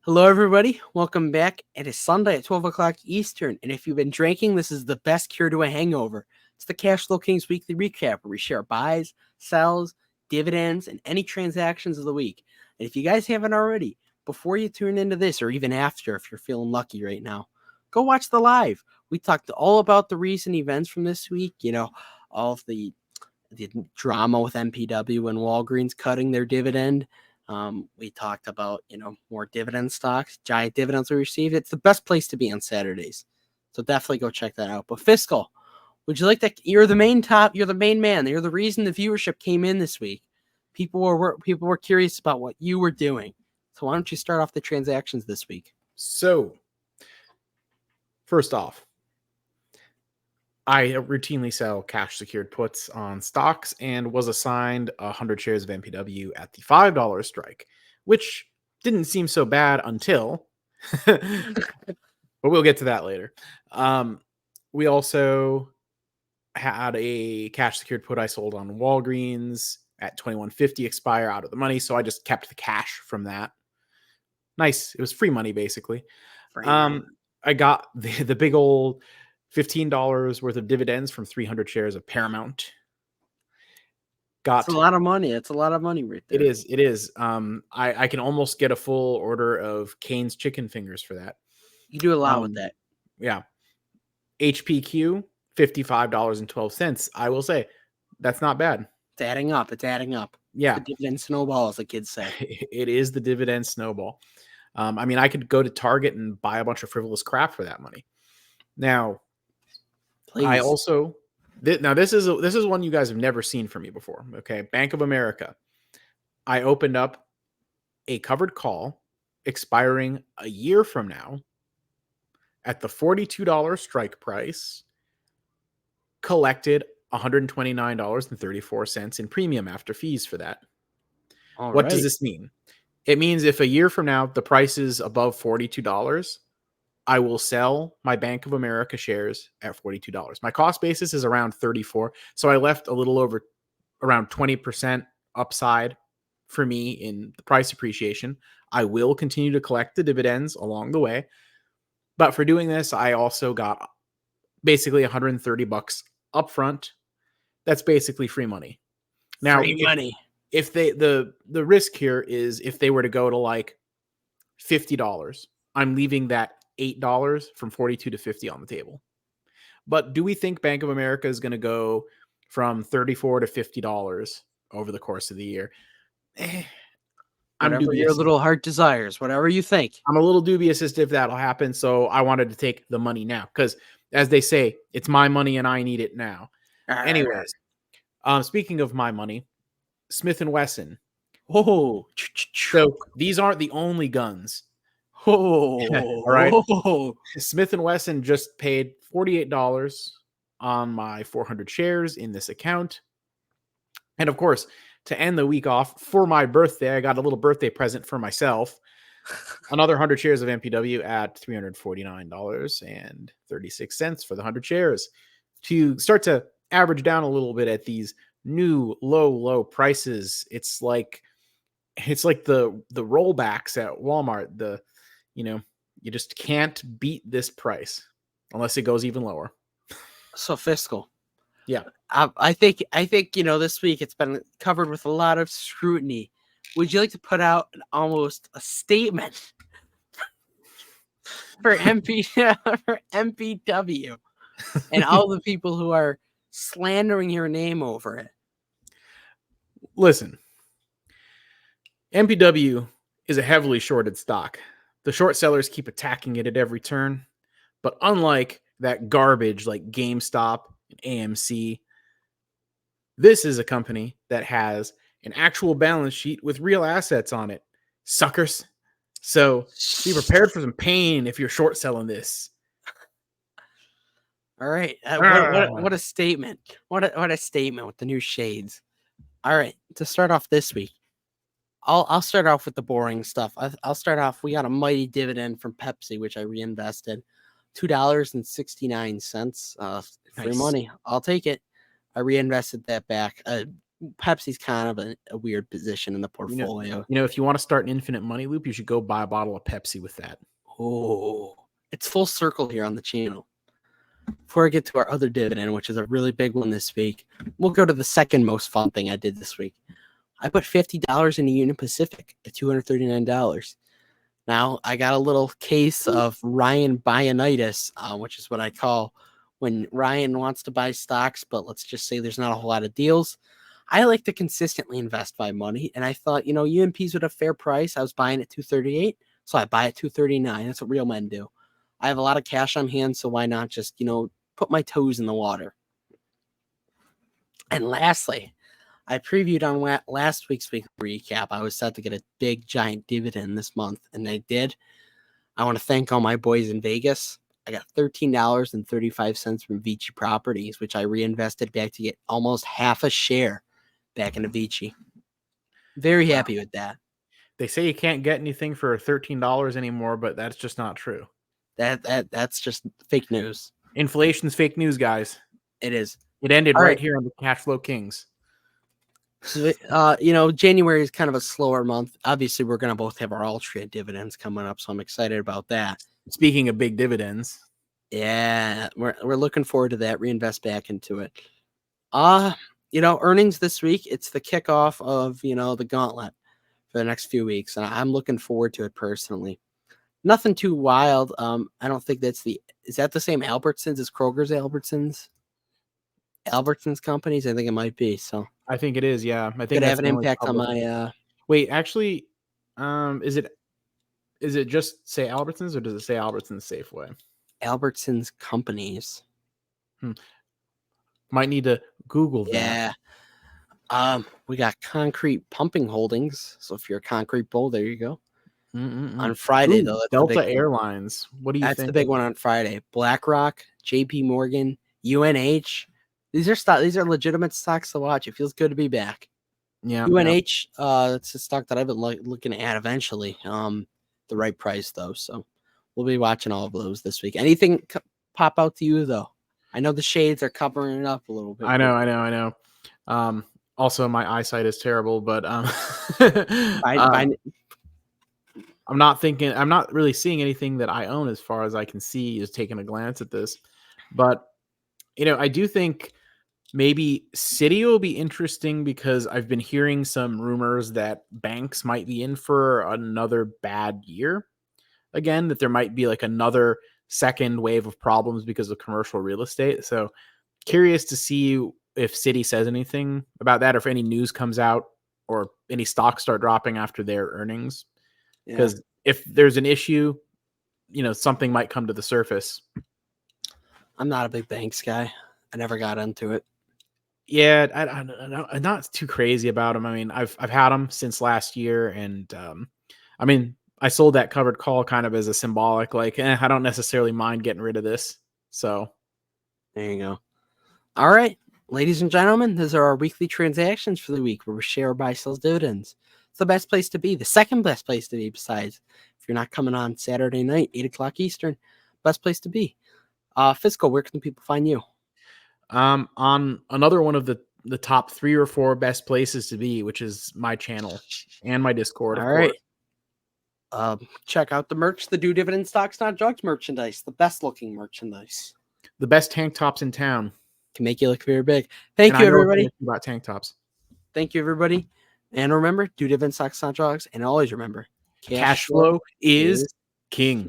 Hello, everybody. Welcome back. It is Sunday at 12 o'clock Eastern, and if you've been drinking, this is the best cure to a hangover. It's the Cash Flow Kings Weekly Recap, where we share buys, sells, dividends, and any transactions of the week. And if you guys haven't already, before you tune into this, or even after, if you're feeling lucky right now, go watch the live. We talked all about the recent events from this week. All of the drama with MPW and Walgreens cutting their dividend. We talked about, more dividend stocks, giant dividends we received. It's the best place to be on Saturdays. So definitely go check that out. But Fiscal, would you like to, you're the main man. You're the reason the viewership came in this week. People were curious about what you were doing. So why don't you start off the transactions this week? So, first off, I routinely sell cash secured puts on stocks and was assigned 100 shares of MPW at the $5 strike, which didn't seem so bad until, but we'll get to that later. We also had a cash secured put I sold on Walgreens at $21.50 expire out of the money, so I just kept the cash from that. Nice. It was free money, basically. I got the big old $15 worth of dividends from 300 shares of Paramount. It's a lot of money. It's a lot of money right there. It is. I can almost get a full order of Cane's chicken fingers for that. You do a lot with that. Yeah. HPQ, $55.12. I will say that's not bad. It's adding up. Yeah. The dividend snowball, as the kids say. It is the dividend snowball. I could go to Target and buy a bunch of frivolous crap for that money. Now, please. I also this is one you guys have never seen from me before. Okay, Bank of America. I opened up a covered call expiring a year from now at the $42 strike price. Collected $129.34 in premium after fees for that. What does this mean? It means if a year from now the price is above $42, I will sell my Bank of America shares at $42. My cost basis is around $34, so I left a little over around 20% upside for me in the price appreciation. I will continue to collect the dividends along the way, but for doing this, I also got basically $130 upfront. That's basically free money. Now, if they the risk here is if they were to go to like $50, I'm leaving that $8 from 42 to 50 on the table. But do we think Bank of America is going to go from $34 to $50 over the course of the year? Whatever your little heart desires, whatever you think. I'm a little dubious as to if that'll happen, so I wanted to take the money now because, as they say, it's my money and I need it now. Anyways, speaking of my money, Smith & Wesson. Oh, so these aren't the only guns. All right. Smith & Wesson just paid $48 on my 400 shares in this account. And of course, to end the week off for my birthday, I got a little birthday present for myself. Another 100 shares of MPW at $349.36 for the 100 shares to start to average down a little bit at these new low prices. It's like the rollbacks at Walmart. You just can't beat this price unless it goes even lower. So Fiscal. Yeah. I think, this week it's been covered with a lot of scrutiny. Would you like to put out almost a statement for MPW and all the people who are slandering your name over it? Listen, MPW is a heavily shorted stock. The short sellers keep attacking it at every turn. But unlike that garbage like GameStop and AMC, this is a company that has an actual balance sheet with real assets on it. Suckers. So be prepared for some pain if you're short selling this. All right. What a statement. What a statement with the new shades. All right. To start off this week, I'll start off with the boring stuff. I'll start off. We got a mighty dividend from Pepsi, which I reinvested, $2.69. Free money. I'll take it. I reinvested that back. Pepsi's kind of a weird position in the portfolio. If you want to start an infinite money loop, you should go buy a bottle of Pepsi with that. Oh, it's full circle here on the channel. Before I get to our other dividend, which is a really big one this week, we'll go to the second most fun thing I did this week. I put $50 into Union Pacific at $239. Now, I got a little case of Ryan Bionitis, which is what I call when Ryan wants to buy stocks, but let's just say there's not a whole lot of deals. I like to consistently invest my money, and I thought, UMP's at a fair price. I was buying at $238, so I buy at $239. That's what real men do. I have a lot of cash on hand, so why not just, put my toes in the water? And lastly, I previewed on last week's weekly recap. I was set to get a big, giant dividend this month, and I did. I want to thank all my boys in Vegas. I got $13.35 from Vici Properties, which I reinvested back to get almost half a share back into Vici. Very happy with that. They say you can't get anything for $13 anymore, but that's just not true. That's just fake news. Inflation's fake news, guys. It is. It ended right here on the Cash Flow Kings. So, January is kind of a slower month. Obviously, we're going to both have our Altria dividends coming up, so I'm excited about that. Speaking of big dividends. Yeah, we're looking forward to that. Reinvest back into it. Earnings this week, it's the kickoff of, the gauntlet for the next few weeks, and I'm looking forward to it personally. Nothing too wild. I don't think is that the same Albertsons as Kroger's Albertsons companies? I think it might be. So I think it is. Yeah, I think could have an impact on my. Wait, actually, is it just say Albertsons or does it say Albertsons Safeway? Albertsons companies. Might need to Google that. Yeah. We got Concrete Pumping Holdings. So if you're a concrete bull, there you go. On Friday, though, that's Delta Airlines. What do you think? That's the big one on Friday. BlackRock, JP Morgan, UNH. These are legitimate stocks to watch. It feels good to be back. Yeah. UNH, it's a stock that I've been looking at eventually. The right price though, so we'll be watching all of those this week. Anything pop out to you though? I know the shades are covering it up a little bit. I know. Also, my eyesight is terrible, but I'm not really seeing anything that I own as far as I can see, just taking a glance at this. But, I do think maybe Citi will be interesting because I've been hearing some rumors that banks might be in for another bad year again, that there might be like another second wave of problems because of commercial real estate. So curious to see if Citi says anything about that, or if any news comes out or any stocks start dropping after their earnings. Because if there's an issue, something might come to the surface. I'm not a big banks guy. I never got into it. Yeah, I'm not too crazy about them. I mean, I've had them since last year, and I sold that covered call kind of as a symbolic, like, I don't necessarily mind getting rid of this. So there you go. All right, ladies and gentlemen, those are our weekly transactions for the week where we share buy sells dividends. It's the best place to be, the second best place to be, besides if you're not coming on Saturday night, 8:00 Eastern, best place to be. Fiscal, where can people find you? On another one of the top 3 or 4 best places to be, which is my channel and my Discord. All right. Check out the merch, the Do Dividend Stocks Not Drugs merchandise, the best looking merchandise, the best tank tops in town. Can make you look very big. Thank you, everybody. About tank tops. Thank you, everybody. And remember, Do Dividend Stocks Not Drugs, and always remember, cash flow is king.